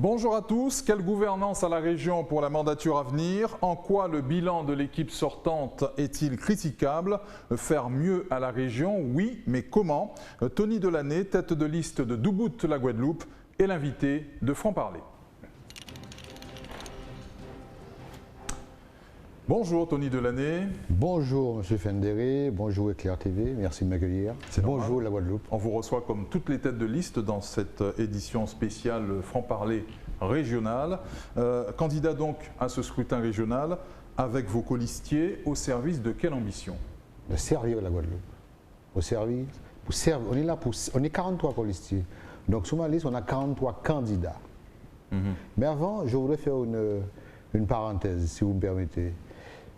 Bonjour à tous. Quelle gouvernance à la région pour la mandature à venir? En quoi le bilan de l'équipe sortante est-il critiquable? Faire mieux à la région? Oui, mais comment? Tony Delaney, tête de liste de Doubout la Guadeloupe, est l'invité de Franc-Parler. Bonjour Tony Delaney. Bonjour M. Fendéré, bonjour Éclair TV, merci de m'accueillir. Bonjour la Guadeloupe. On vous reçoit comme toutes les têtes de liste dans cette édition spéciale Franc-Parler régional. Candidat donc à ce scrutin régional avec vos colistiers au service de quelle ambition? De servir la Guadeloupe. Au service, pour servir, on est là on est 43 colistiers. Donc sur ma liste, on a 43 candidats. Mais avant, je voudrais faire une parenthèse, si vous me permettez.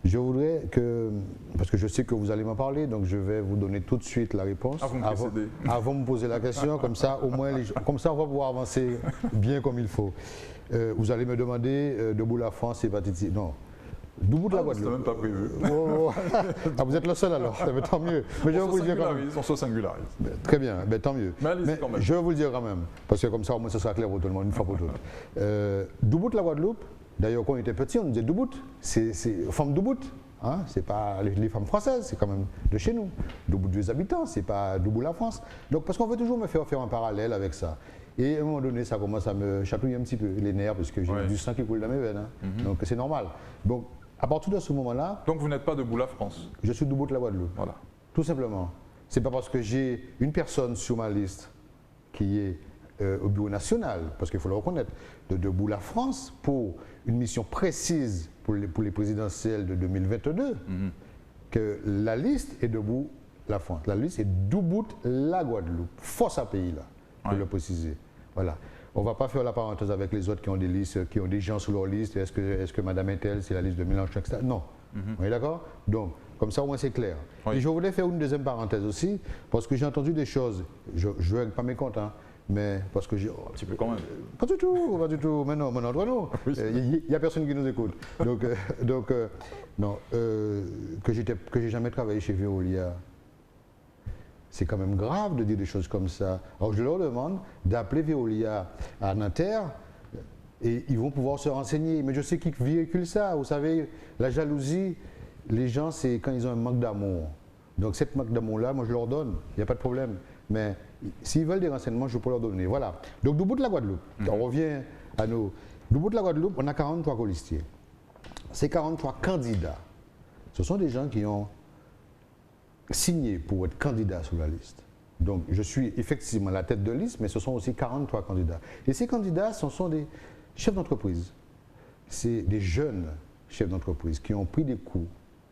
Je voudrais que, parce que je sais que vous allez m'en parler, donc je vais vous donner tout de suite la réponse. Avant de me poser la question, comme ça, au moins, comme ça, on va pouvoir avancer bien comme il faut. Vous allez me demander Debout la France, hépatite C. Non. Debout de la Guadeloupe. C'était même pas prévu. Ah, vous êtes le seul alors, tant mieux. Mais je vais vous le dire quand même. On se singularise. Très bien, tant mieux. Mais quand même. Je vais vous le dire quand même, parce que comme ça, au moins, ça sera clair pour tout le monde, une fois pour toutes. Debout de la Guadeloupe. D'ailleurs, quand on était petit, on disait Doubout, c'est femme Doubout, hein? C'est pas les femmes françaises, c'est quand même de chez nous. Doubout des habitants, c'est pas Doubout la France. Donc, parce qu'on veut toujours me faire un parallèle avec ça. Et à un moment donné, ça commence à me chatouiller un petit peu les nerfs, parce que j'ai du sang qui coule dans mes veines. Hein? Donc, c'est normal. Donc, à partir de ce moment-là. Donc, vous n'êtes pas Debout la France? Je suis Doubout la Guadeloupe. Voilà. Tout simplement. C'est pas parce que j'ai une personne sur ma liste qui est au bureau national, parce qu'il faut le reconnaître, de Debout la France pour une mission précise pour les présidentielles de 2022, que la liste est Debout la France. La liste est Doubout la Guadeloupe. Force à pays là, pour le préciser. Voilà. On ne va pas faire la parenthèse avec les autres qui ont des listes, qui ont des gens sur leur liste. Est-ce que Madame Intel, c'est la liste de Mélenchon, etc. Non. On est d'accord? Donc, comme ça, au moins, c'est clair. Et je voulais faire une deuxième parenthèse aussi, parce que j'ai entendu des choses, je ne vais pas mécontent, hein, mais parce que j'ai. Un petit peu quand même. Pas du tout, pas du tout. Mais non, entre nous. Il n'y a personne qui nous écoute. Donc, non, que j'ai jamais travaillé chez Veolia. C'est quand même grave de dire des choses comme ça. Alors je leur demande d'appeler Veolia à Nanterre et ils vont pouvoir se renseigner. Mais je sais qu'ils véhiculent ça. Vous savez, la jalousie, les gens, c'est quand ils ont un manque d'amour. Donc cette manque d'amour-là, moi je leur donne, il n'y a pas de problème. Mais s'ils veulent des renseignements, je peux leur donner. Voilà. Donc Doubout de la Guadeloupe, on revient à nos. Doubout de la Guadeloupe, on a 43 colistiers. Ces 43 candidats, ce sont des gens qui ont signé pour être candidats sur la liste. Donc je suis effectivement la tête de liste, mais ce sont aussi 43 candidats. Et ces candidats, ce sont des chefs d'entreprise. C'est des jeunes chefs d'entreprise qui ont pris des coups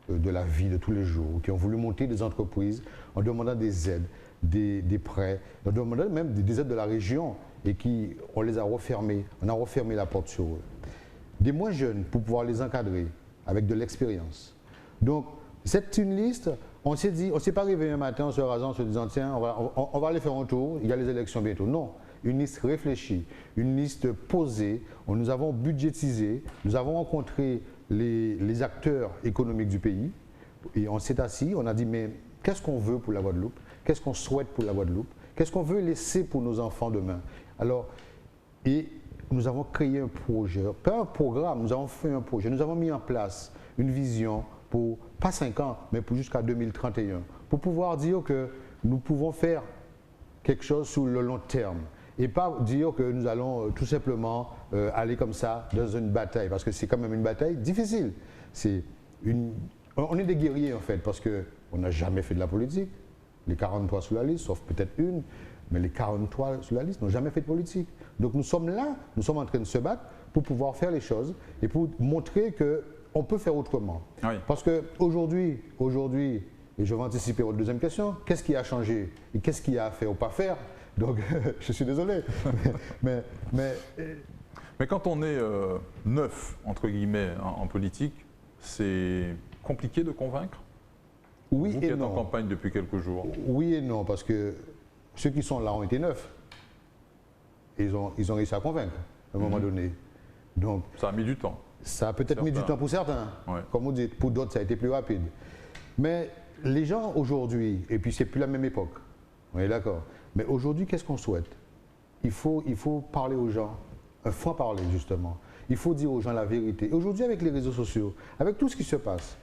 de la vie de tous les jours, qui ont voulu monter des entreprises en demandant des aides, des prêts, en demandant même des aides de la région et on les a refermés, on a refermé la porte sur eux. Des moins jeunes pour pouvoir les encadrer avec de l'expérience. Donc c'est une liste, on s'est dit, on ne s'est pas réveillé un matin en se rasant, en se disant tiens, on va aller faire un tour, il y a les élections bientôt. Non, une liste réfléchie, une liste posée, nous avons budgétisé, nous avons rencontré les acteurs économiques du pays et on s'est assis, on a dit mais qu'est-ce qu'on veut pour la Guadeloupe? Qu'est-ce qu'on souhaite pour la Guadeloupe? Qu'est-ce qu'on veut laisser pour nos enfants demain? Alors, et nous avons créé un projet, pas un programme, nous avons fait un projet, nous avons mis en place une vision pour, pas 5 ans, mais pour jusqu'à 2031, pour pouvoir dire que nous pouvons faire quelque chose sur le long terme et pas dire que nous allons tout simplement aller comme ça dans une bataille, parce que c'est quand même une bataille difficile. On est des guerriers en fait, parce qu'on n'a jamais fait de la politique. Les 43 sur la liste, sauf peut-être une, mais les 43 sur la liste n'ont jamais fait de politique. Donc nous sommes là, nous sommes en train de se battre pour pouvoir faire les choses et pour montrer qu'on peut faire autrement. Oui. Parce qu'aujourd'hui, et je vais anticiper votre deuxième question, qu'est-ce qui a changé et qu'est-ce qu'il y a à faire ou pas faire? Donc je suis désolé. mais quand on est neuf, entre guillemets, en politique, c'est compliqué de convaincre? Oui Vous et qui êtes non. en campagne depuis quelques jours. Oui et non, parce que ceux qui sont là ont été neufs. Ils ont réussi à convaincre à un moment donné. Donc, ça a mis du temps. Ça a peut-être mis du temps pour certains. Ouais. Comme vous dites, pour d'autres, ça a été plus rapide. Mais les gens aujourd'hui, et puis c'est plus la même époque, on est d'accord. Mais aujourd'hui, qu'est-ce qu'on souhaite? Il faut parler aux gens un franc-parler justement. Il faut dire aux gens la vérité. Et aujourd'hui, avec les réseaux sociaux, avec tout ce qui se passe,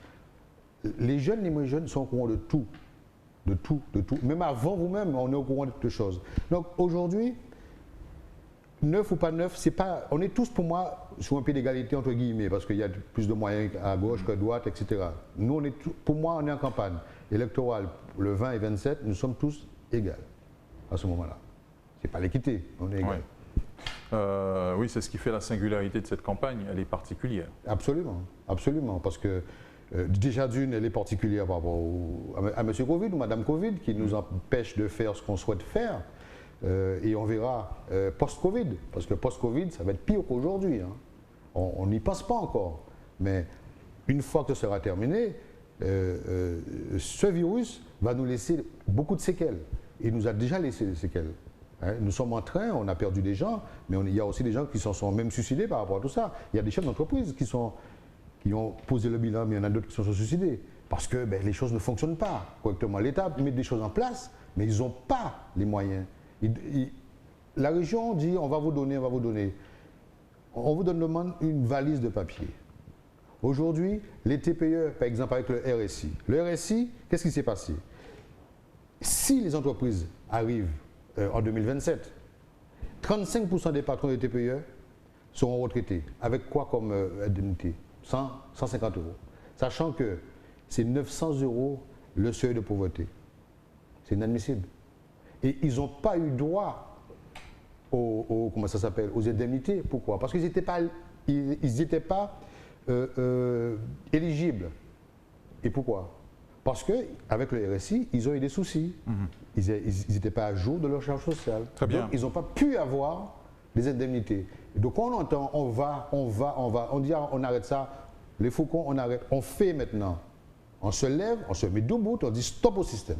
les jeunes, les moins jeunes sont au courant de tout. De tout, de tout. Même avant vous-même, on est au courant de toutes choses. Donc aujourd'hui, neuf ou pas neuf, c'est pas. On est tous pour moi sur un pied d'égalité entre guillemets, parce qu'il y a plus de moyens à gauche qu'à droite, etc. Nous, on est pour moi, on est en campagne électorale le 20 et 27, nous sommes tous égaux à ce moment-là. C'est pas l'équité, on est égaux. Ouais. Oui, c'est ce qui fait la singularité de cette campagne, elle est particulière. Absolument, absolument, parce que déjà d'une, elle est particulière par rapport à M. Covid ou Mme Covid, qui nous empêche de faire ce qu'on souhaite faire. Et on verra post-Covid, parce que post-Covid, ça va être pire qu'aujourd'hui. Hein. On n'y pense pas encore. Mais une fois que ce sera terminé, ce virus va nous laisser beaucoup de séquelles. Il nous a déjà laissé des séquelles. Hein. Nous sommes en train, on a perdu des gens, mais il y a aussi des gens qui s'en sont même suicidés par rapport à tout ça. Il y a des chefs d'entreprise qui ont posé le bilan, mais il y en a d'autres qui se sont suicidés. Parce que les choses ne fonctionnent pas correctement. L'État met des choses en place, mais ils n'ont pas les moyens. La région dit on va vous donner, on va vous donner. On vous demande une valise de papier. Aujourd'hui, les TPE, par exemple avec le RSI. Le RSI, qu'est-ce qui s'est passé? Si les entreprises arrivent en 2027, 35% des patrons des TPE seront retraités. Avec quoi comme indemnité? 150 euros. Sachant que c'est 900 euros le seuil de pauvreté. C'est inadmissible. Et ils n'ont pas eu droit comment ça s'appelle, aux indemnités. Pourquoi? Parce qu'ils n'étaient pas, éligibles. Et pourquoi? Parce qu'avec le RSI, ils ont eu des soucis. Ils n'étaient pas à jour de leur charge sociale. Très bien. Donc, ils n'ont pas pu avoir des indemnités. Donc on entend, on dit on arrête ça, les faucons, on arrête. On fait maintenant. On se lève, on se met debout, on dit stop au système.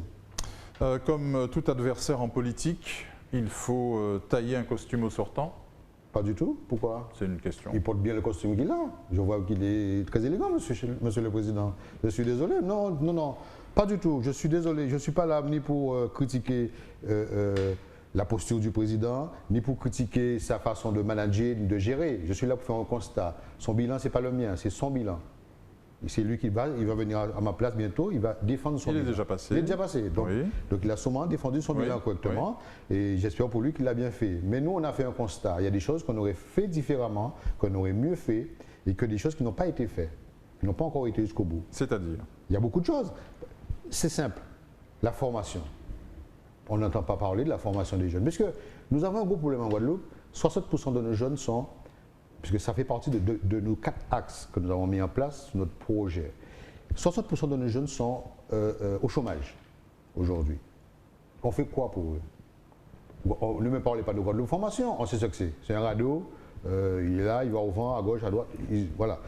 Comme tout adversaire en politique, il faut tailler un costume au sortant? Pas du tout. Pourquoi? C'est une question. Il porte bien le costume qu'il a. Je vois qu'il est très élégant, monsieur le Président. Je suis désolé. Non, non, non. Pas du tout. Je suis désolé. Je ne suis pas là ni pour critiquer la posture du Président, ni pour critiquer sa façon de manager, de gérer. Je suis là pour faire un constat. Son bilan, ce n'est pas le mien, c'est son bilan. C'est lui il va venir à ma place bientôt, il va défendre son bilan. Il est déjà passé. Il est déjà passé. Donc, oui. donc il a sûrement défendu son bilan correctement. Oui. Et j'espère pour lui qu'il l'a bien fait. Mais nous, on a fait un constat. Il y a des choses qu'on aurait fait différemment, qu'on aurait mieux fait, et que des choses qui n'ont pas été faites, qui n'ont pas encore été jusqu'au bout. C'est-à-dire? Il y a beaucoup de choses. C'est simple. La formation. On n'entend pas parler de la formation des jeunes. Parce que nous avons un gros problème en Guadeloupe. 60% de nos jeunes sont, puisque ça fait partie de nos 4 axes que nous avons mis en place sur notre projet. 60% de nos jeunes sont au chômage aujourd'hui. On fait quoi pour eux? Ne me parlez pas de Guadeloupe Formation, on sait ce que c'est. C'est un radeau, il est là, il va au vent, à gauche, à droite. Voilà.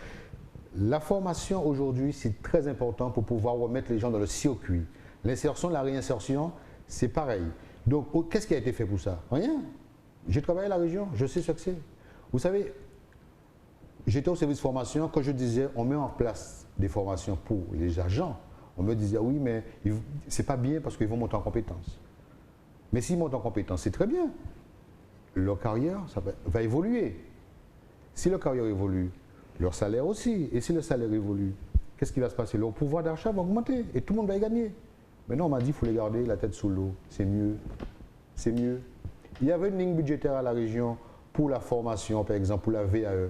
La formation aujourd'hui, c'est très important pour pouvoir remettre les gens dans le circuit. L'insertion, la réinsertion, c'est pareil. Donc, qu'est-ce qui a été fait pour ça? Rien. J'ai travaillé à la région, je sais ce que c'est. Vous savez, j'étais au service formation, quand je disais on met en place des formations pour les agents, on me disait oui, mais c'est pas bien parce qu'ils vont monter en compétences. Mais s'ils montent en compétences, c'est très bien. Leur carrière ça va évoluer. Si leur carrière évolue, leur salaire aussi. Et si le salaire évolue, qu'est-ce qui va se passer? Leur pouvoir d'achat va augmenter et tout le monde va y gagner. Maintenant, on m'a dit qu'il faut les garder la tête sous l'eau. C'est mieux. C'est mieux. Il y avait une ligne budgétaire à la région pour la formation, par exemple, pour la VAE,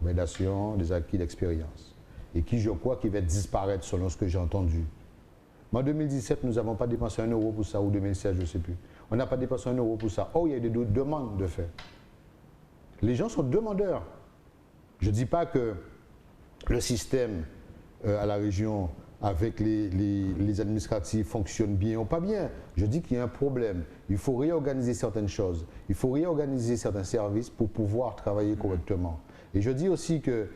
validation des acquis d'expérience, et qui, je crois, qui va disparaître selon ce que j'ai entendu. Mais en 2017, nous n'avons pas dépensé 1 euro pour ça, ou 2016, je ne sais plus. On n'a pas dépensé 1 euro pour ça. Oh, il y a des demandes de fait. Les gens sont demandeurs. Je ne dis pas que le système à la région avec les administratifs fonctionne bien ou pas bien. Je dis qu'il y a un problème. Il faut réorganiser certaines choses. Il faut réorganiser certains services pour pouvoir travailler correctement. Et je dis aussi que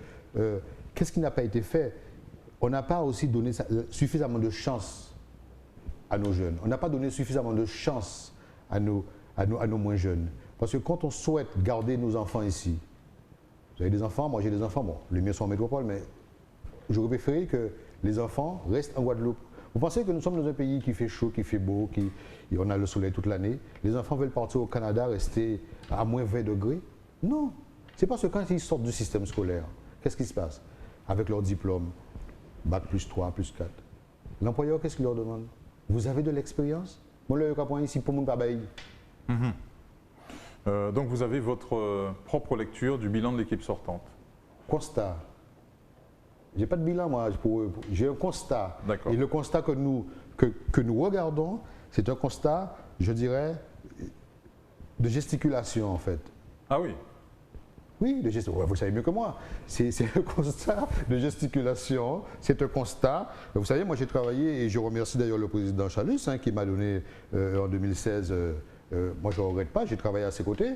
qu'est-ce qui n'a pas été fait? On n'a pas aussi donné suffisamment de chance à nos jeunes. On n'a pas donné suffisamment de chance à nos moins jeunes. Parce que quand on souhaite garder nos enfants ici, vous avez des enfants, moi j'ai des enfants, bon, les miens sont en métropole, mais j'aurais préféré que les enfants restent en Guadeloupe. Vous pensez que nous sommes dans un pays qui fait chaud, qui fait beau, on a le soleil toute l'année. Les enfants veulent partir au Canada, rester à moins 20 degrés. Non. C'est parce que quand ils sortent du système scolaire, qu'est-ce qui se passe? Avec leur diplôme, Bac plus 3, plus 4. L'employeur, qu'est-ce qu'il leur demande? Vous avez de l'expérience? Moi, le point ici, pour mon travail. Donc vous avez votre propre lecture du bilan de l'équipe sortante. Constat. J'ai pas de bilan, moi. J'ai un constat. Et le constat que nous regardons, c'est un constat, je dirais, de gesticulation, en fait. Ah oui? Oui, vous le savez mieux que moi. C'est un constat de gesticulation, c'est un constat. Vous savez, moi j'ai travaillé, et je remercie d'ailleurs le président Chalus, qui m'a donné en 2016, moi je ne regrette pas, j'ai travaillé à ses côtés.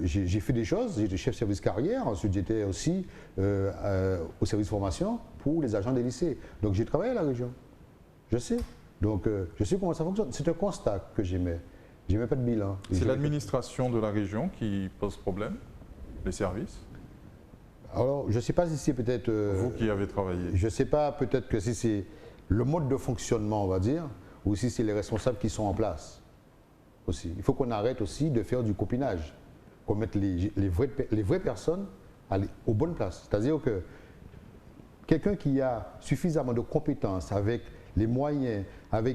J'ai fait des choses, j'étais chef service carrière, ensuite j'étais aussi au service formation pour les agents des lycées. Donc j'ai travaillé à la région, je sais. Donc je sais comment ça fonctionne. C'est un constat que j'aimais. Je n'aimais pas de bilan. C'est l'administration de la région qui pose problème? Les services? Alors, je ne sais pas si c'est peut-être... vous qui avez travaillé. Je ne sais pas peut-être que si c'est le mode de fonctionnement, on va dire, ou si c'est les responsables qui sont en place aussi. Il faut qu'on arrête aussi de faire du copinage, qu'on mette les vraies personnes aux bonnes places. C'est-à-dire que quelqu'un qui a suffisamment de compétences, avec les moyens,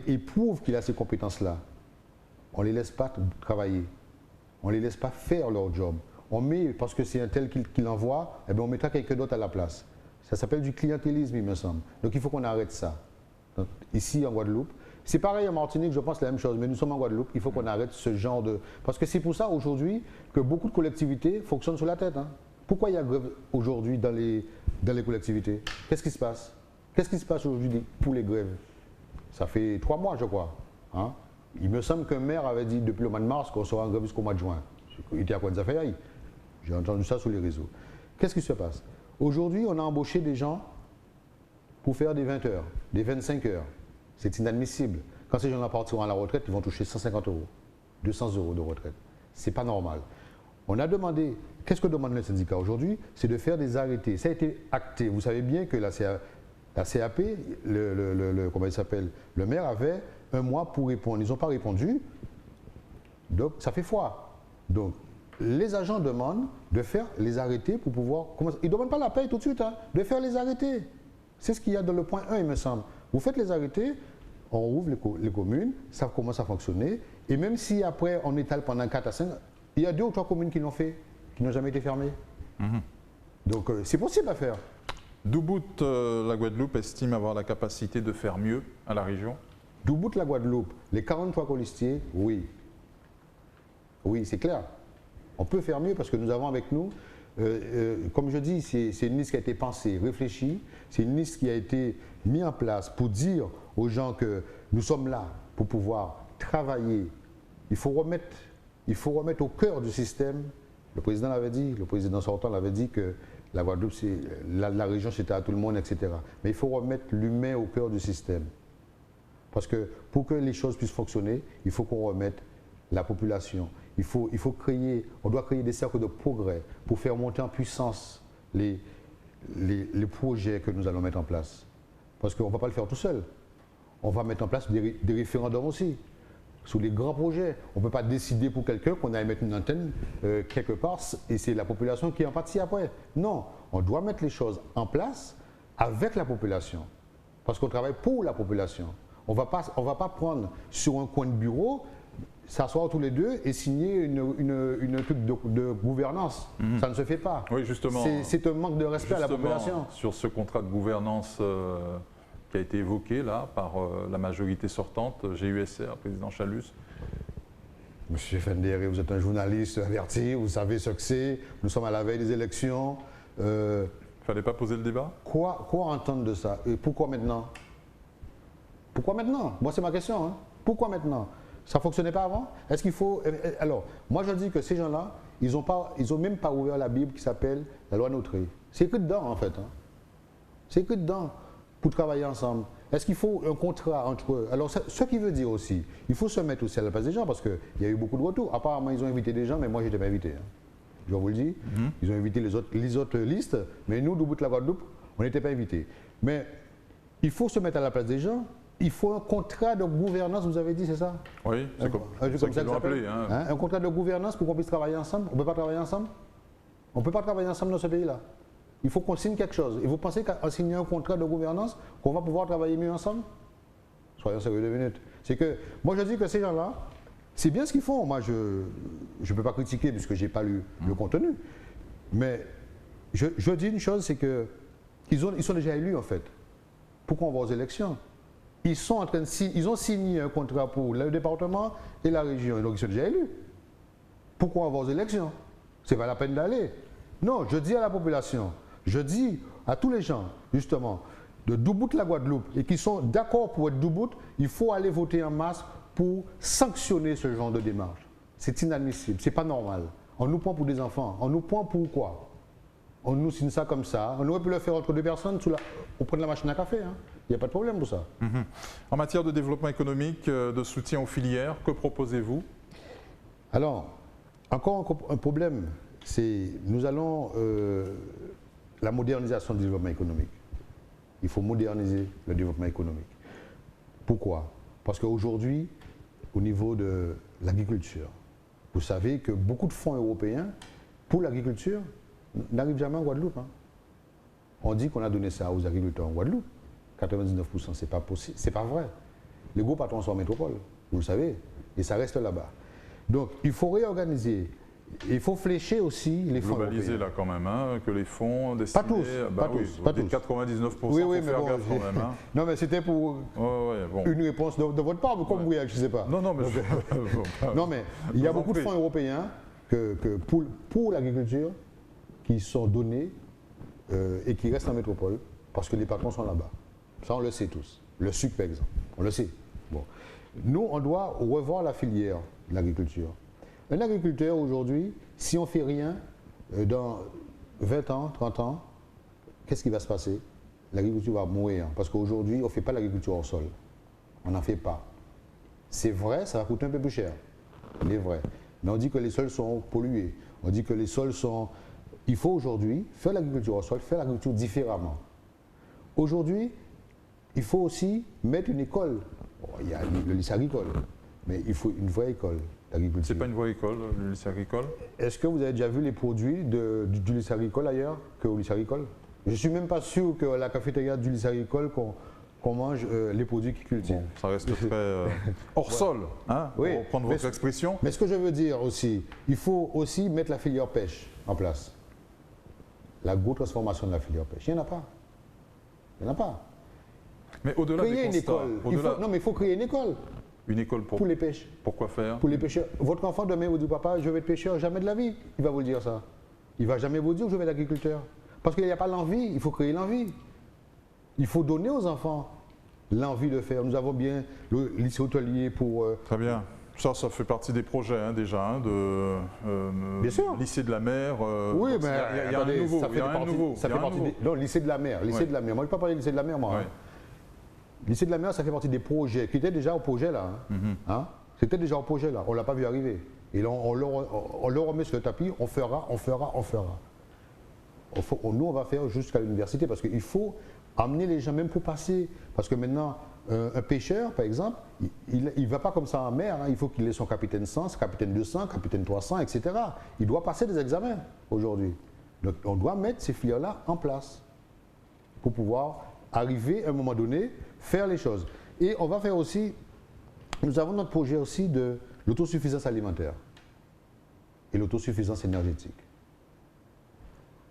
et prouve qu'il a ces compétences-là, on ne les laisse pas travailler, on ne les laisse pas faire leur job. On met, parce que c'est un tel qui l'envoie, eh bien on mettra quelqu'un d'autre à la place. Ça s'appelle du clientélisme, il me semble. Donc il faut qu'on arrête ça. Donc, ici en Guadeloupe, c'est pareil en Martinique, je pense la même chose, mais nous sommes en Guadeloupe, il faut qu'on arrête ce genre de... Parce que c'est pour ça aujourd'hui que beaucoup de collectivités fonctionnent sur la tête. Pourquoi il y a grève aujourd'hui dans les collectivités? Qu'est-ce qui se passe? Qu'est-ce qui se passe aujourd'hui pour les grèves? Ça fait 3 mois, je crois. Il me semble qu'un maire avait dit depuis le mois de mars qu'on sera en grève jusqu'au mois de juin. Il était à quoi de faire? J'ai entendu ça sur les réseaux. Qu'est-ce qui se passe? Aujourd'hui, on a embauché des gens pour faire des 20 heures, des 25 heures. C'est inadmissible. Quand ces gens-là partiront à la retraite, ils vont toucher 150 euros, 200 euros de retraite. C'est pas normal. On a demandé, qu'est-ce que demande le syndicat aujourd'hui? C'est de faire des arrêtés. Ça a été acté. Vous savez bien que la CAP, comment il s'appelle, le maire avait 1 mois pour répondre. Ils n'ont pas répondu. Donc, ça fait foi. Donc, les agents demandent de faire les arrêtés pour pouvoir commencer. Ils ne demandent pas la paye tout de suite, de faire les arrêtés. C'est ce qu'il y a dans le point 1, il me semble. Vous faites les arrêtés, on ouvre les communes, ça commence à fonctionner. Et même si après, on étale pendant 4 à 5, il y a 2 ou 3 communes qui l'ont fait, qui n'ont jamais été fermées. Donc, c'est possible à faire. D'Ubbout, la Guadeloupe estime avoir la capacité de faire mieux à la région? D'Ubbout, la Guadeloupe, les 43 colistiers, oui. Oui, c'est clair. On peut faire mieux parce que nous avons avec nous, comme je dis, c'est une liste qui a été pensée, réfléchie, c'est une liste qui a été mise en place pour dire aux gens que nous sommes là pour pouvoir travailler. Il faut remettre au cœur du système, le président l'avait dit, le président sortant l'avait dit que la Guadeloupe, la région c'était à tout le monde, etc. Mais il faut remettre l'humain au cœur du système. Parce que pour que les choses puissent fonctionner, il faut qu'on remette la population. On doit créer des cercles de progrès pour faire monter en puissance les projets que nous allons mettre en place. Parce qu'on ne va pas le faire tout seul. On va mettre en place des référendums aussi, sur les grands projets. On ne peut pas décider pour quelqu'un qu'on aille mettre une antenne quelque part et c'est la population qui en pâtit après. Non, on doit mettre les choses en place avec la population. Parce qu'on travaille pour la population. On ne va pas prendre sur un coin de bureau, s'asseoir tous les deux et signer une truc de gouvernance. Ça ne se fait pas. Oui, justement. C'est un manque de respect à la population. Sur ce contrat de gouvernance qui a été évoqué là par la majorité sortante, GUSR, président Chalus. Monsieur Fendere, vous êtes un journaliste averti, vous savez ce que c'est. Nous sommes à la veille des élections. Il ne fallait pas poser le débat? Quoi entendre de ça? Et pourquoi maintenant? Pourquoi maintenant? Moi, c'est ma question. Pourquoi maintenant? Ça ne fonctionnait pas avant? Est-ce qu'il faut... Alors, moi je dis que ces gens-là, ils n'ont même pas ouvert la Bible qui s'appelle la loi Notre. C'est écrit dedans en fait. C'est écrit dedans pour travailler ensemble. Est-ce qu'il faut un contrat entre eux? Alors, ce qui veut dire aussi, il faut se mettre aussi à la place des gens parce qu'il y a eu beaucoup de retours. Apparemment, ils ont invité des gens, mais moi, je n'étais pas invité. Je vous le dis. Ils ont invité les autres listes, mais nous, d'Ubbout la Guadeloupe, on n'était pas invités. Mais il faut se mettre à la place des gens. Il faut un contrat de gouvernance, vous avez dit, c'est ça? Oui, c'est comme ça qu'ils l'ont appelé. Un contrat de gouvernance pour qu'on puisse travailler ensemble. On ne peut pas travailler ensemble? On ne peut pas travailler ensemble dans ce pays-là. Il faut qu'on signe quelque chose. Et vous pensez qu'en signant un contrat de gouvernance, qu'on va pouvoir travailler mieux ensemble? Soyons sérieux 2 minutes. C'est que, moi je dis que ces gens-là, c'est bien ce qu'ils font. Moi je ne peux pas critiquer puisque je n'ai pas lu le contenu. Mais je dis une chose, c'est que ils sont déjà élus en fait. Pourquoi on va aux élections? Ils ont signé un contrat pour le département et la région, donc ils sont déjà élus. Pourquoi on va aux élections? C'est pas la peine d'aller. Non, je dis à la population, je dis à tous les gens, justement, de Doubout la Guadeloupe et qui sont d'accord pour être Doubout, il faut aller voter en masse pour sanctionner ce genre de démarche. C'est inadmissible, c'est pas normal. On nous prend pour des enfants, on nous prend pour quoi? On nous signe ça comme ça, on aurait pu le faire entre 2 personnes, on prend de la machine à café, hein. Il n'y a pas de problème pour ça. En matière de développement économique, de soutien aux filières, que proposez-vous? Alors, encore un problème, c'est nous allons la modernisation du développement économique. Il faut moderniser le développement économique. Pourquoi? Parce qu'aujourd'hui, au niveau de l'agriculture, vous savez que beaucoup de fonds européens pour l'agriculture n'arrivent jamais en Guadeloupe. Hein. On dit qu'on a donné ça aux agriculteurs en Guadeloupe. 99%, c'est pas possible, c'est pas vrai. Les gros patrons sont en métropole, vous le savez, et ça reste là-bas. Donc, il faut réorganiser. Il faut flécher aussi les fonds globaliser européens. là quand même, hein, que les fonds destinés... Pas tous, bah pas oui, tous, pas tous. 99%, Oui, faut mais faire bon, gaffe quand même. Hein. Non, mais c'était pour Bon. une réponse de votre part, mais comme vous, je ne sais pas. Non, mais... Non, mais il y a vous en beaucoup de prie. fonds européens pour l'agriculture qui sont donnés et qui restent en métropole parce que les patrons sont là-bas. Ça, on le sait tous. Le sucre, par exemple, on le sait. Bon. Nous, on doit revoir la filière de l'agriculture. Un agriculteur, aujourd'hui, si on ne fait rien, dans 20 ans, 30 ans, qu'est-ce qui va se passer? L'agriculture va mourir. Parce qu'aujourd'hui, on ne fait pas l'agriculture au sol. On n'en fait pas. C'est vrai, ça va coûter un peu plus cher. Il est vrai. Mais on dit que les sols sont pollués. On dit que les sols sont... Il faut aujourd'hui faire l'agriculture au sol, faire l'agriculture différemment. Aujourd'hui, il faut aussi mettre une école. Bon, il y a le lycée agricole, mais il faut une vraie école d'agriculture. C'est pas une vraie école, le lycée agricole? Est-ce que vous avez déjà vu les produits du lycée agricole ailleurs qu'au lycée agricole? Je ne suis même pas sûr que la cafétéria du lycée agricole, qu'on mange les produits qu'ils cultivent. Bon, ça reste très hors sol, hein, Oui, pour reprendre votre expression. Mais ce que je veux dire aussi, il faut aussi mettre la filière pêche en place. La grosse transformation de la filière pêche. Il n'y en a pas. Il n'y en a pas. Mais au-delà des Créer une constats, école. Non, mais il faut créer une école. Une école Pour les pêches. Pourquoi faire? Pour les pêcheurs. Votre enfant demain vous dit papa, je vais être pêcheur, jamais de la vie. Il va vous le dire ça. Il va jamais vous dire que je vais être agriculteur. Parce qu'il n'y a pas l'envie, il faut créer l'envie. Il faut donner aux enfants l'envie de faire. Nous avons bien le lycée hôtelier pour... Très bien. Ça fait partie des projets hein, déjà, hein, de Bien sûr. lycée de la mer. Oui, mais il y a un nouveau. ça fait partie non, lycée de la mer. Lycée de la mer. Moi, je ne peux pas parler de lycée de la mer, moi. Ouais. Hein. Lycée de la mer, ça fait partie des projets qui étaient déjà au projet là. Hein. Hein? C'était déjà au projet là. On ne l'a pas vu arriver. Et là, on le remet sur le tapis. On fera. Nous, on va faire jusqu'à l'université parce qu'il faut amener les gens même pour passer. Parce que maintenant, un pêcheur, par exemple, il ne va pas comme ça en mer. Hein. Il faut qu'il ait son capitaine 100, capitaine 200, capitaine 300, etc. Il doit passer des examens aujourd'hui. Donc, on doit mettre ces filières-là en place pour pouvoir arriver à un moment donné, faire les choses. Et on va faire aussi, nous avons notre projet aussi de l'autosuffisance alimentaire et l'autosuffisance énergétique.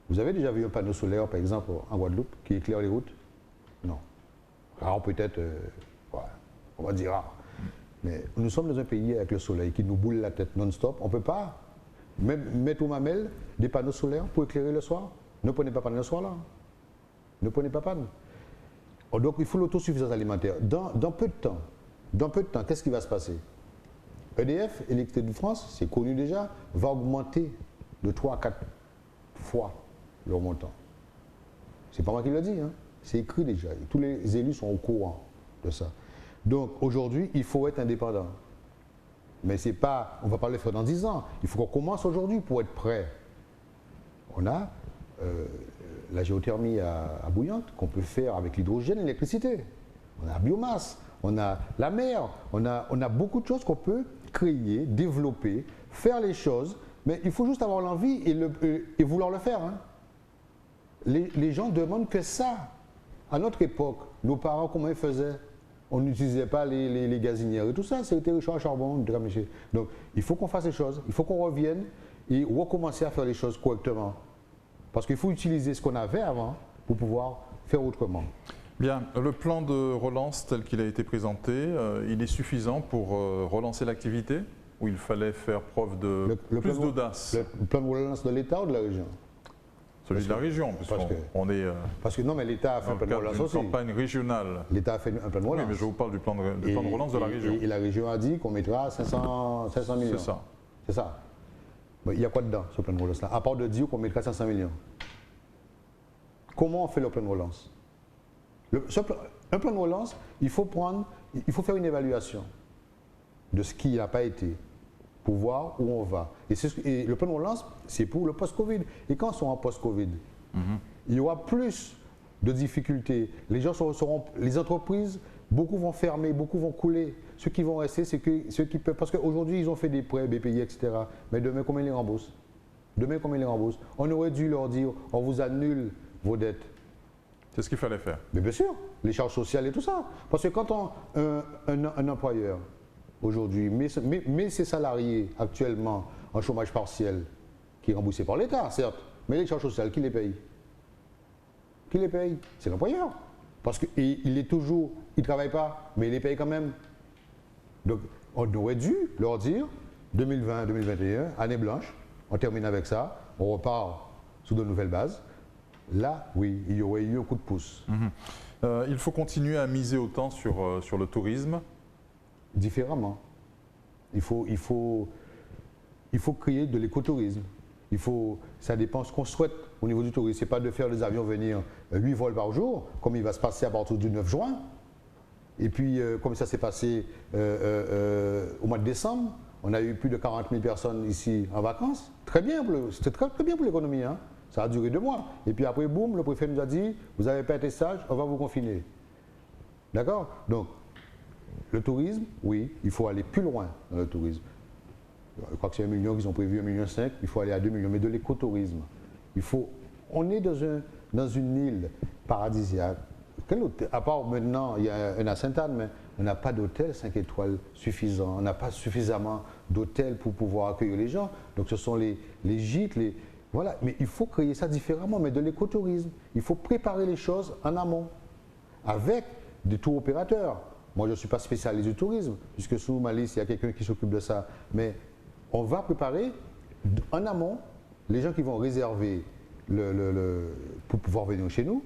Vous avez déjà vu un panneau solaire, par exemple, en Guadeloupe, qui éclaire les routes? Non. Rare peut-être, on va dire rare. Mais nous sommes dans un pays avec le soleil qui nous boule la tête non-stop. On ne peut pas mettre aux mamelles des panneaux solaires pour éclairer le soir. Ne prenez pas panne le soir là. Ne prenez pas panne. Donc il faut l'autosuffisance alimentaire. Dans peu de temps, qu'est-ce qui va se passer? EDF, Électricité de France, c'est connu déjà, va augmenter de 3 à 4 fois leur montant. C'est pas moi qui le dis, hein. C'est écrit déjà. Tous les élus sont au courant de ça. Donc aujourd'hui, il faut être indépendant. Mais c'est pas, on ne va pas le faire dans 10 ans. Il faut qu'on commence aujourd'hui pour être prêt. On a la géothermie à bouillante qu'on peut faire avec l'hydrogène et l'électricité. On a la biomasse, on a la mer, on a beaucoup de choses qu'on peut créer, développer, faire les choses Mais il faut juste avoir l'envie et vouloir le faire. Hein. Les gens demandent que ça. À notre époque, nos parents, comment ils faisaient? On n'utilisait pas les gazinières et tout ça, c'était riche en charbon. Donc, il faut qu'on fasse les choses, il faut qu'on revienne et recommencer à faire les choses correctement. Parce qu'il faut utiliser ce qu'on avait avant pour pouvoir faire autrement. Bien, le plan de relance tel qu'il a été présenté, il est suffisant pour relancer l'activité ou il fallait faire preuve de plus d'audace? Le plan de relance de l'État ou de la région? Celui de la région, puisqu'on est parce que non, mais l'État a fait un plan de relance aussi. Campagne régionale. L'État a fait un plan de relance. Oui, mais je vous parle du plan de relance de la région. Et la région a dit qu'on mettra 500 millions. C'est ça. C'est ça. Il y a quoi dedans, ce plan de relance-là? À part de dire qu'on mettra 500 millions. Comment on fait le plan de relance? Un plan de relance, il faut faire une évaluation de ce qui n'a pas été, pour voir où on va. Et le plan de relance, c'est pour le post-Covid. Et quand on sera en post-Covid, il y aura plus de difficultés. Les entreprises, beaucoup vont fermer, beaucoup vont couler. Ceux qui vont rester, c'est ceux qui peuvent. Parce qu'aujourd'hui, ils ont fait des prêts, BPI, etc. Mais demain, comment ils les remboursent? On aurait dû leur dire, on vous annule vos dettes. C'est ce qu'il fallait faire. Mais bien sûr, les charges sociales et tout ça. Parce que quand un employeur, aujourd'hui, met ses salariés actuellement en chômage partiel, qui est remboursé par l'État, certes, mais les charges sociales, qui les paye? Qui les paye? C'est l'employeur. Parce qu'il ne travaille pas, mais il les paye quand même. Donc, on aurait dû leur dire, 2020-2021, année blanche, on termine avec ça, on repart sur de nouvelles bases. Là, oui, il y aurait eu un coup de pouce. Il faut continuer à miser autant sur le tourisme. Différemment. Il faut créer de l'écotourisme. Ça dépend ce qu'on souhaite au niveau du tourisme. Ce n'est pas de faire les avions venir 8 vols par jour, comme il va se passer à partir du 9 juin. Et puis, comme ça s'est passé au mois de décembre, on a eu plus de 40 000 personnes ici en vacances. Très bien, c'était très bien pour l'économie. Hein. Ça a duré 2 mois. Et puis après, boum, le préfet nous a dit, vous n'avez pas été sage, on va vous confiner. D'accord? Donc, le tourisme, oui, il faut aller plus loin dans le tourisme. Je crois que c'est 1 million qu'ils ont prévu, 1,5 million, il faut aller à 2 millions, mais de l'écotourisme. On est dans une île paradisiaque. À part maintenant, il y a un à Sainte-Anne, mais on n'a pas d'hôtel 5 étoiles suffisant, on n'a pas suffisamment d'hôtels pour pouvoir accueillir les gens. Donc ce sont les gîtes, voilà. Mais il faut créer ça différemment, mais de l'écotourisme. Il faut préparer les choses en amont, avec des tours opérateurs. Moi, je ne suis pas spécialiste du tourisme, puisque sous ma liste, il y a quelqu'un qui s'occupe de ça. Mais on va préparer en amont les gens qui vont réserver pour pouvoir venir chez nous.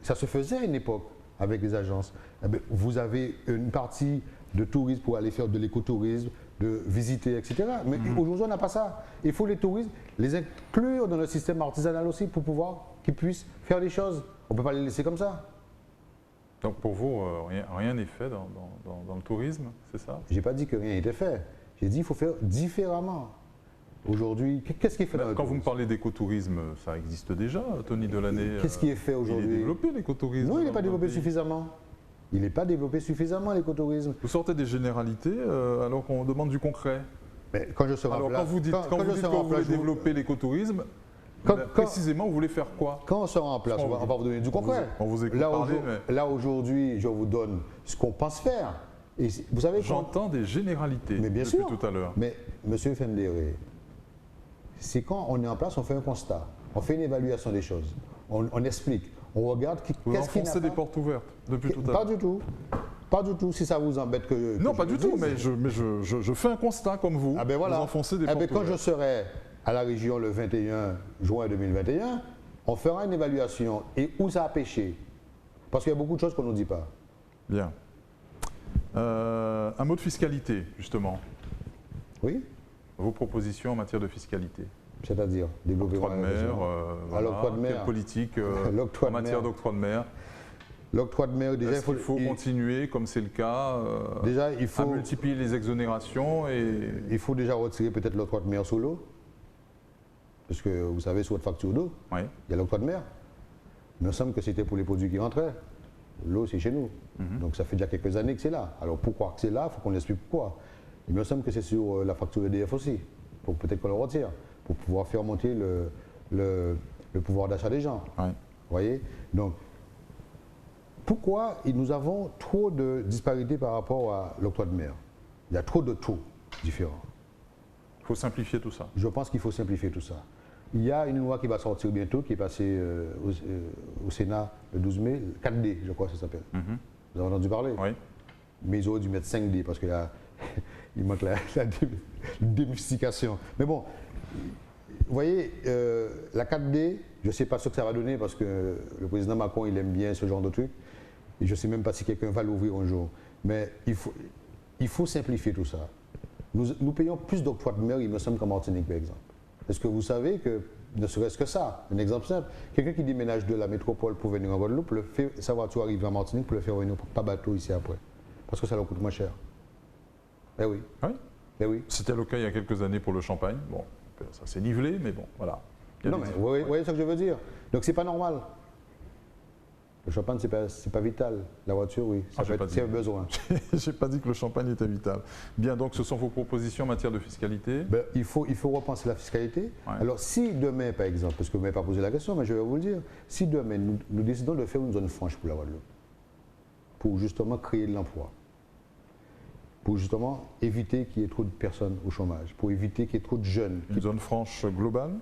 Ça se faisait à une époque avec les agences. Eh bien, vous avez une partie de tourisme pour aller faire de l'écotourisme, de visiter, etc. Mais aujourd'hui, on n'a pas ça. Il faut les touristes les inclure dans le système artisanal aussi pour pouvoir qu'ils puissent faire les choses. On ne peut pas les laisser comme ça. Donc pour vous, rien n'est fait dans le tourisme, c'est ça? Je n'ai pas dit que rien n'était fait. J'ai dit qu'il faut faire différemment. Aujourd'hui, qu'est-ce qui est fait dans le tourisme? Quand vous me parlez d'écotourisme, ça existe déjà, Tony Delaney. Qu'est-ce qui est fait aujourd'hui? Il est développé l'écotourisme. Non, il n'est pas développé suffisamment. Il n'est pas développé suffisamment l'écotourisme. Vous sortez des généralités alors qu'on demande du concret. Mais quand je serai en place, quand vous dites que vous voulez développer l'écotourisme, précisément, vous voulez faire quoi? Quand on sera en place, on va vous donner du concret. On vous écoute là aujourd'hui, je vous donne ce qu'on pense faire. Et vous savez, j'entends des généralités mais bien depuis sûr, tout à l'heure. Mais Monsieur Fendéré, c'est quand on est en place, on fait un constat, on fait une évaluation des choses, on explique, on regarde qu'est-ce qui n'a pas. Vous enfoncez des portes ouvertes depuis tout à l'heure. Pas du tout. Pas du tout, si ça vous embête que. Non, pas du tout, mais je fais un constat comme vous. Ah ben voilà. Vous enfoncez des portes ouvertes. Quand je serai à la région le 21 juin 2021, on fera une évaluation et où ça a pêché. Parce qu'il y a beaucoup de choses qu'on ne nous dit pas. Bien. Un mot de fiscalité, justement. Oui. Vos propositions en matière de fiscalité. C'est-à-dire développer l'octroi de mer, l'octroi de mer. Quelle politique en matière d'octroi de mer? L'octroi de mer, déjà, il faut continuer, comme c'est le cas, déjà, à multiplier les exonérations et... Il faut déjà retirer peut-être l'octroi de mer sous l'eau. Parce que vous savez, sur votre facture d'eau, oui, il y a l'octroi de mer. Il me semble que c'était pour les produits qui rentraient. L'eau, c'est chez nous. Donc ça fait déjà quelques années que c'est là. Alors pourquoi que c'est là, il faut qu'on explique pourquoi. Il me semble que c'est sur la facture EDF aussi. Peut-être qu'on le retire. pour pouvoir faire monter le pouvoir d'achat des gens. Ouais. Vous voyez? Donc, pourquoi nous avons trop de disparités par rapport à l'octroi de mer? Il y a trop de taux différents. Il faut simplifier tout ça. Je pense qu'il faut simplifier tout ça. Il y a une loi qui va sortir bientôt, qui est passée au Sénat le 12 mai, 4D, je crois que ça s'appelle. Vous avez entendu parler? Oui. Mais ils auraient dû mettre 5D parce qu'il manque la démystification. Mais bon, vous voyez, la 4D, je ne sais pas ce que ça va donner parce que le président Macron, il aime bien ce genre de truc. Et je ne sais même pas si quelqu'un va l'ouvrir un jour. Mais il faut simplifier tout ça. Nous payons plus d'octroi de mer, il me semble, qu'en Martinique, par exemple. Est-ce que vous savez que, ne serait-ce que ça, un exemple simple, quelqu'un qui déménage de la métropole pour venir en Guadeloupe, sa voiture arrive en Martinique pour le faire venir par bateau ici après. Parce que ça leur coûte moins cher. Eh oui. Oui. Eh oui. C'était le cas il y a quelques années pour le champagne. Bon, ça s'est nivelé, mais bon, voilà. Non, mais vous voyez ce que je veux dire. Donc c'est pas normal. Le champagne, c'est pas vital. La voiture, oui, c'est un besoin. Je n'ai pas dit que le champagne était vital. Bien, donc ce sont vos propositions en matière de fiscalité. Ben, il faut repenser la fiscalité. Ouais. Alors si demain, par exemple, parce que vous ne m'avez pas posé la question, mais je vais vous le dire, si demain nous décidons de faire une zone franche pour la Guadeloupe, pour justement créer de l'emploi, pour justement éviter qu'il y ait trop de personnes au chômage, pour éviter qu'il y ait trop de jeunes. Une zone franche globale?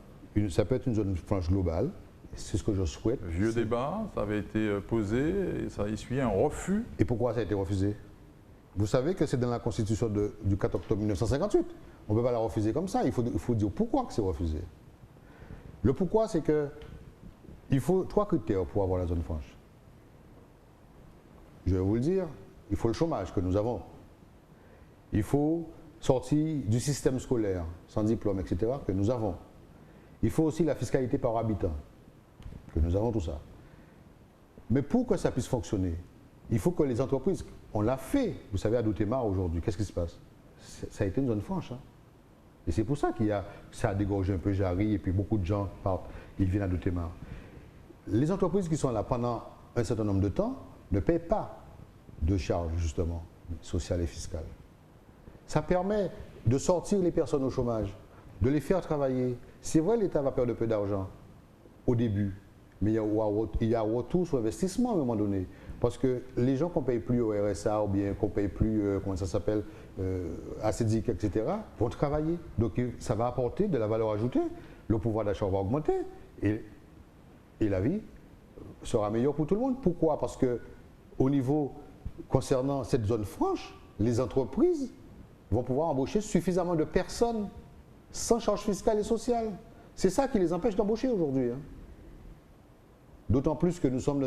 Ça peut être une zone franche globale. C'est ce que je souhaite. Vieux débat, ça avait été posé et ça a essuyé un refus. Et pourquoi ça a été refusé? Vous savez que c'est dans la Constitution du 4 octobre 1958. On ne peut pas la refuser comme ça. Il faut dire pourquoi que c'est refusé. Le pourquoi, c'est que il faut 3 critères pour avoir la zone franche. Je vais vous le dire. Il faut le chômage que nous avons. Il faut sortir du système scolaire sans diplôme, etc., que nous avons. Il faut aussi la fiscalité par habitant, que nous avons tout ça. Mais pour que ça puisse fonctionner, il faut que les entreprises, on l'a fait, vous savez, à Doutémar aujourd'hui, qu'est-ce qui se passe? Ça a été une zone franche. Hein. Et c'est pour ça ça a dégorgé un peu Jarry et puis beaucoup de gens partent, ils viennent à Doutémar. Les entreprises qui sont là pendant un certain nombre de temps ne paient pas de charges, justement, sociales et fiscales. Ça permet de sortir les personnes au chômage, de les faire travailler. C'est vrai, l'État va perdre un peu d'argent au début, mais il y a un retour sur investissement à un moment donné. Parce que les gens qu'on ne paye plus au RSA ou bien qu'on ne paye plus, comment ça s'appelle, à CEDIC, etc., vont travailler. Donc ça va apporter de la valeur ajoutée, le pouvoir d'achat va augmenter et la vie sera meilleure pour tout le monde. Pourquoi? Parce que au niveau concernant cette zone franche, les entreprises vont pouvoir embaucher suffisamment de personnes sans charge fiscale et sociale. C'est ça qui les empêche d'embaucher aujourd'hui. Hein. D'autant plus que nous sommes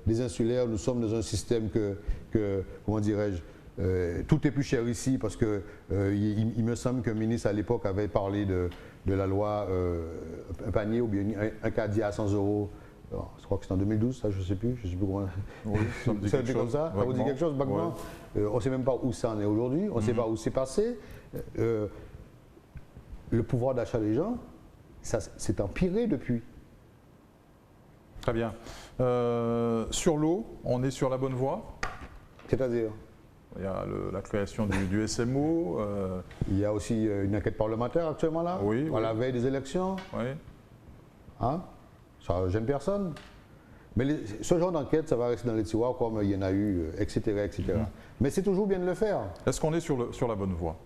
des insulaires, nous sommes dans un système que comment dirais-je, tout est plus cher ici parce que il me semble qu'un ministre à l'époque avait parlé de la loi un panier ou bien un caddie à 100 €. Alors, je crois que c'est en 2012, ça je ne sais plus comment. Oui, ça me dit quelque chose. Comme ça vous dit quelque chose, vaguement. Ouais. On ne sait même pas où ça en est aujourd'hui, on ne sait pas où c'est passé. Le pouvoir d'achat des gens, ça s'est empiré depuis. Très bien. Sur l'eau, on est sur la bonne voie. C'est-à-dire? Il y a la création du SMO. Il y a aussi une enquête parlementaire actuellement là, oui, à la veille des élections. Oui. Hein? Ça ne gêne personne. Mais ce genre d'enquête, ça va rester dans les tiroirs comme il y en a eu, etc. etc. Mais c'est toujours bien de le faire. Est-ce qu'on est sur la bonne voie?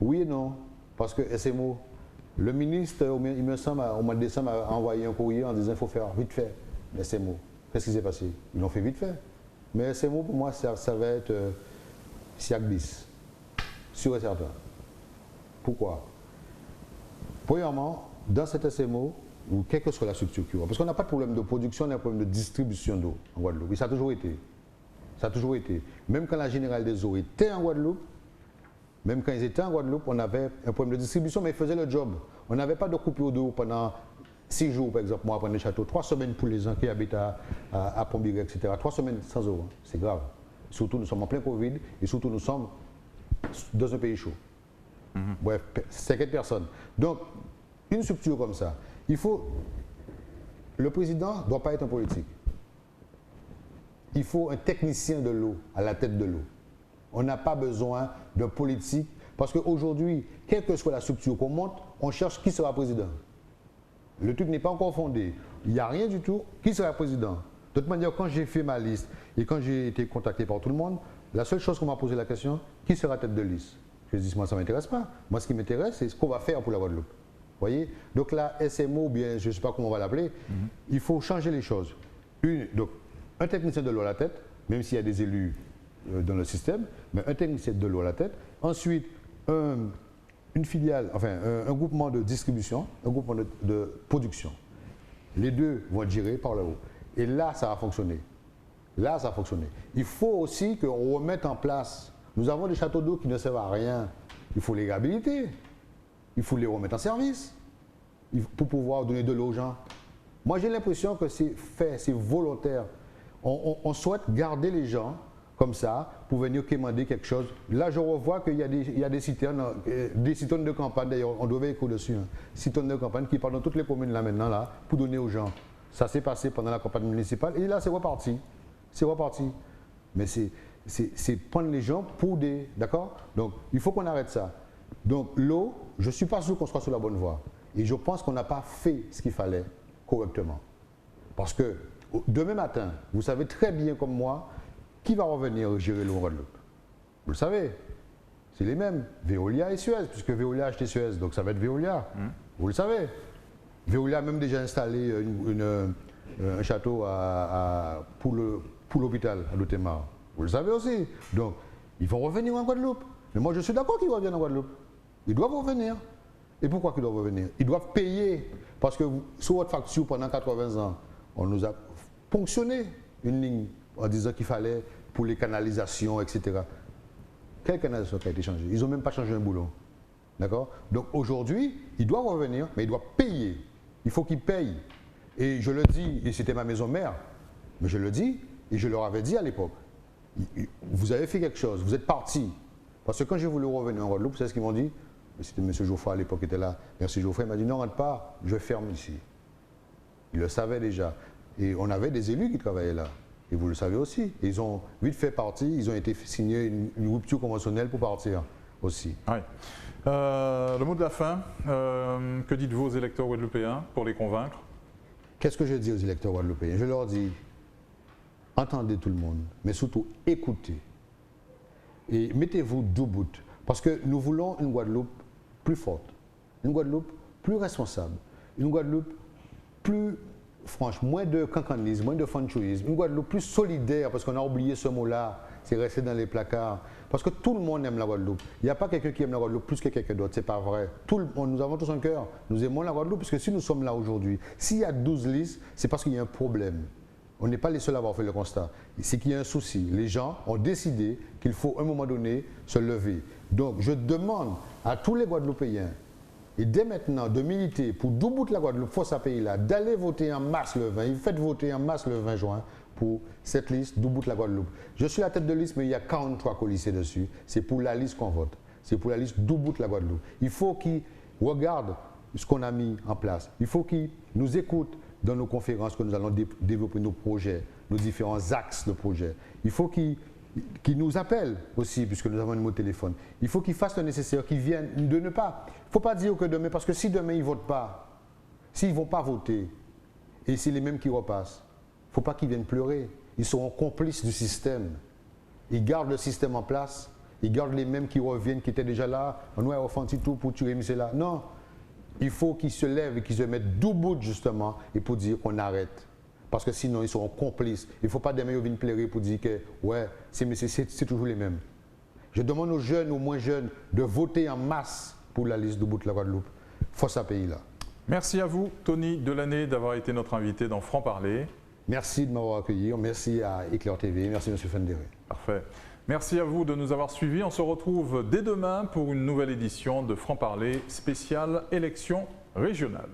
Oui et non. Parce que SMO, le ministre, il me semble, au mois de décembre, a envoyé un courrier en disant qu'il faut faire vite fait SMO. Qu'est-ce qui s'est passé? Ils l'ont fait vite fait. Mais SMO, pour moi, ça va être SIAC 10. Sûr et certain. Pourquoi? Premièrement, dans cet SMO, ou quelle que soit la structure, parce qu'on n'a pas de problème de production, on a un problème de distribution d'eau en Guadeloupe. Et ça a toujours été. Ça a toujours été. Même quand la Générale des eaux était en Guadeloupe, même quand ils étaient en Guadeloupe, on avait un problème de distribution, mais ils faisaient le job. On n'avait pas de coupure d'eau pendant 6 jours, par exemple, moi, à Prendre-les-Châteaux, 3 semaines pour les gens qui habitent à Pont-Biret, etc. 3 semaines sans eau, hein. C'est grave. Surtout, nous sommes en plein Covid et surtout, nous sommes dans un pays chaud. Bref, 50 personnes. Donc, une structure comme ça, le président ne doit pas être un politique. Il faut un technicien de l'eau à la tête de l'eau. On n'a pas besoin d'un politique Parce qu'aujourd'hui, quelle que soit la structure qu'on monte, on cherche qui sera président. Le truc n'est pas encore fondé. Il n'y a rien du tout. Qui sera président? De toute manière, quand j'ai fait ma liste et quand j'ai été contacté par tout le monde, la seule chose qu'on m'a posé la question, qui sera tête de liste? Je dis, moi, ça ne m'intéresse pas. Moi, ce qui m'intéresse, c'est ce qu'on va faire pour la Guadeloupe. Vous voyez? Donc là, SMO, bien, je ne sais pas comment on va l'appeler, il faut changer les choses. Donc, un technicien de l'eau à la tête, même s'il y a des élus dans le système, mais un technicien de l'eau à la tête. Ensuite, une filiale, enfin, un groupement de distribution, un groupement de production. Les deux vont être gérés par le haut. Et là, ça va fonctionner. Là, ça va fonctionner. Il faut aussi qu'on remette en place. Nous avons des châteaux d'eau qui ne servent à rien. Il faut les réhabiliter. Il faut les remettre en service pour pouvoir donner de l'eau aux gens. Moi, j'ai l'impression que c'est fait, c'est volontaire. On souhaite garder les gens comme ça pour venir commander quelque chose. Là, je revois qu'il y a des citernes de campagne, d'ailleurs, on devait écouter dessus, hein, citernes de campagne qui partent dans toutes les communes là maintenant, là, pour donner aux gens. Ça s'est passé pendant la campagne municipale et là, c'est reparti. C'est reparti. Mais c'est prendre les gens pour des... D'accord? Donc, il faut qu'on arrête ça. Donc, l'eau, je ne suis pas sûr qu'on soit sur la bonne voie. Et je pense qu'on n'a pas fait ce qu'il fallait correctement. Parce que demain matin, vous savez très bien comme moi, qui va revenir gérer l'eau en Guadeloupe? Vous le savez. C'est les mêmes. Veolia et Suez, puisque Veolia a acheté Suez, donc ça va être Veolia. Vous le savez. Veolia a même déjà installé un château pour l'hôpital à Lotemar. Vous le savez aussi. Donc, ils vont revenir en Guadeloupe. Mais moi, je suis d'accord qu'ils reviennent en Guadeloupe. Ils doivent revenir. Et pourquoi qu'ils doivent revenir? Ils doivent payer. Parce que sur votre facture, pendant 80 ans, on nous a ponctionné une ligne en disant qu'il fallait pour les canalisations, etc. Quelle canalisation qui a été changée? Ils n'ont même pas changé un boulot. D'accord? Donc aujourd'hui, ils doivent revenir, mais ils doivent payer. Il faut qu'ils payent. Et je le dis, et c'était ma maison mère, mais je le dis, et je leur avais dit à l'époque, vous avez fait quelque chose, vous êtes partis. Parce que quand j'ai voulu revenir en Guadeloupe, c'est ce qu'ils m'ont dit. C'était M. Geoffroy à l'époque qui était là. Merci Geoffroy, il m'a dit non, rentre pas, je ferme ici. Il le savait déjà. Et on avait des élus qui travaillaient là. Et vous le savez aussi. Ils ont vite fait partir, ils ont été signés une rupture conventionnelle pour partir aussi. Oui. Le mot de la fin, que dites-vous aux électeurs guadeloupéens pour les convaincre? Qu'est-ce que je dis aux électeurs guadeloupéens? Je leur dis, entendez tout le monde, mais surtout écoutez. Et mettez-vous debout. Parce que nous voulons une Guadeloupe plus forte, une Guadeloupe plus responsable, une Guadeloupe plus franche, moins de cancanisme, moins de fanchouisme, une Guadeloupe plus solidaire, parce qu'on a oublié ce mot-là, c'est resté dans les placards. Parce que tout le monde aime la Guadeloupe. Il n'y a pas quelqu'un qui aime la Guadeloupe plus que quelqu'un d'autre, c'est pas vrai. Nous avons tous un cœur, nous aimons la Guadeloupe, parce que si nous sommes là aujourd'hui, s'il y a 12 listes, c'est parce qu'il y a un problème. On n'est pas les seuls à avoir fait le constat. C'est qu'il y a un souci. Les gens ont décidé qu'il faut à un moment donné se lever. Donc je demande à tous les Guadeloupéens, et dès maintenant, de militer pour d'où bout la Guadeloupe, force à pays là, d'aller voter en masse le 20. Faites voter en masse le 20 juin pour cette liste d'où bout la Guadeloupe. Je suis la tête de liste, mais il y a 43 colissiers dessus. C'est pour la liste qu'on vote. C'est pour la liste d'où bout la Guadeloupe. Il faut qu'ils regardent ce qu'on a mis en place. Il faut qu'ils nous écoutent dans nos conférences que nous allons développer nos projets, nos différents axes de projets. Il faut qu'ils nous appellent aussi, puisque nous avons un numéro de téléphone. Il faut qu'ils fassent le nécessaire, qu'ils viennent de ne pas. Il ne faut pas dire que demain, parce que si demain ils ne votent pas, s'ils ne vont pas voter, et c'est les mêmes qui repassent, il ne faut pas qu'ils viennent pleurer. Ils seront complices du système. Ils gardent le système en place, ils gardent les mêmes qui reviennent, qui étaient déjà là, on a offensé tout pour tuer M. là. Non. Il faut qu'ils se lèvent et qu'ils se mettent debout justement et pour dire qu'on arrête. Parce que sinon, ils seront complices. Il ne faut pas demain ils viennent pleurer pour dire que ouais, c'est toujours les mêmes. Je demande aux jeunes, aux moins jeunes, de voter en masse pour la liste debout de la Guadeloupe. Force à pays là. Merci à vous, Tony Delaney, d'avoir été notre invité dans Franc Parler. Merci de m'avoir accueilli. Merci à Éclair TV. Merci M. Fendéré. Parfait. Merci à vous de nous avoir suivis. On se retrouve dès demain pour une nouvelle édition de Franc Parler spéciale élection régionale.